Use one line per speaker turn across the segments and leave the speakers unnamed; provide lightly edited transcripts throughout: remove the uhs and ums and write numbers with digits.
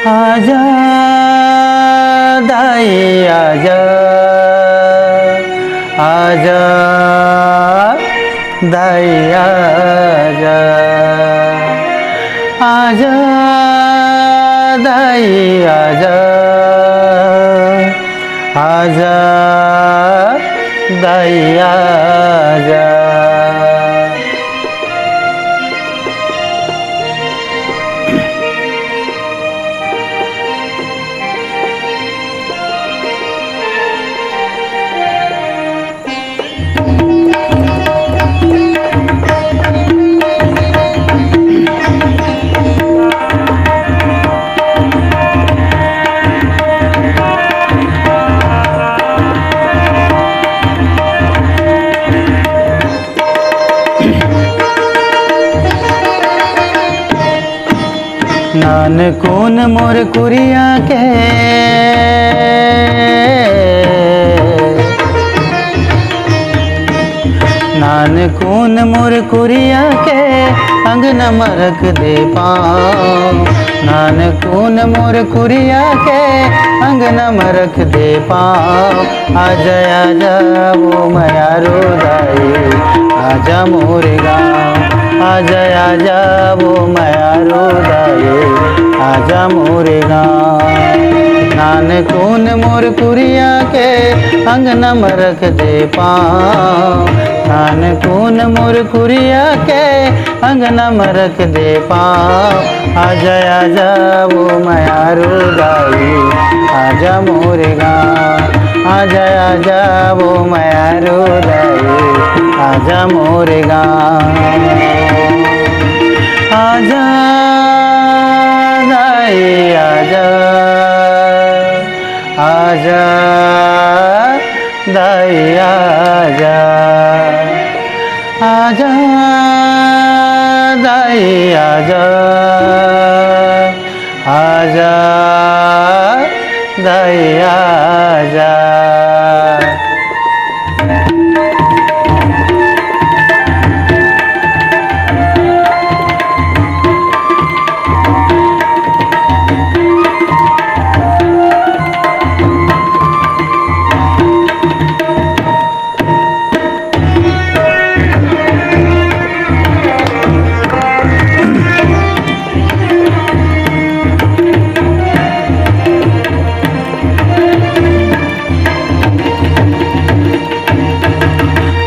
आजा दाई आजा, आजा दाई आजा, आजा दाई आजा, आजा दाई आजा। नानकून मोर कुरिया के, नानकून मोर कुरिया के अंगन मरक दे पाँव। नानकून मोर कुरिया के अंगन मरक दे पाँव। आजा आजा वो मयारो दाई, आजा मोरे गाँव। आजा आजा वो मयारो दाई, आजा मोरे गाँव। नानकून मोर कुरिया के अंगना में रख दे पाँव। नानकून मोर कुरिया के अंगना में रख दे पाँव। आजा आजा वो मयारो दाई, आजा मोरे गाँव। आजा आजा वो मयारो दाई, आजा मोरे गाँव। आजा दाई आजा, आजा दाई आजा, आजा दाई आजा, आजा दाई आजा।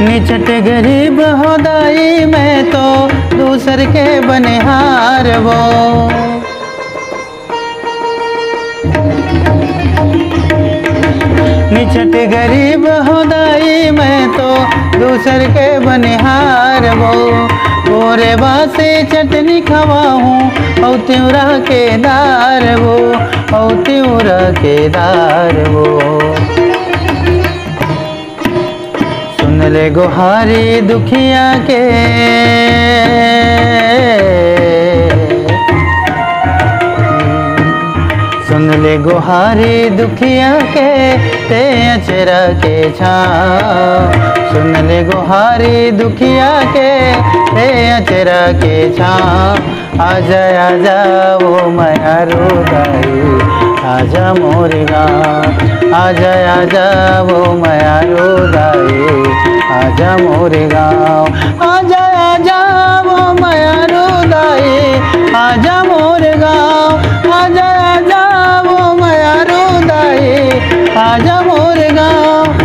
निचट गरीब हो दाई मैं तो दूसर के बनिहार वो। निचट गरीब हो दाई मैं तो दूसर के बनिहार वो। गोरे बासे चटनी खवाऊँ औ त्योरा के दार वो, औ त्योरा के दार वो। सुन ले गुहारी दुखिया के, सुन ले गुहारी दुखिया के ते अचरा के छाँव। सुन ले गुहारी दुखिया के ते अचरा के छाँव। आजा आजा वो मयारो दाई, आजा मोरे गाँव। आजा आजा वो मयारो दाई, आजा मोरे गाँव। आजा आजा वो मयारो दाई, आजा मोरे गाँव। आजा आजा वो मयारो दाई, आजा मोरे गाँव।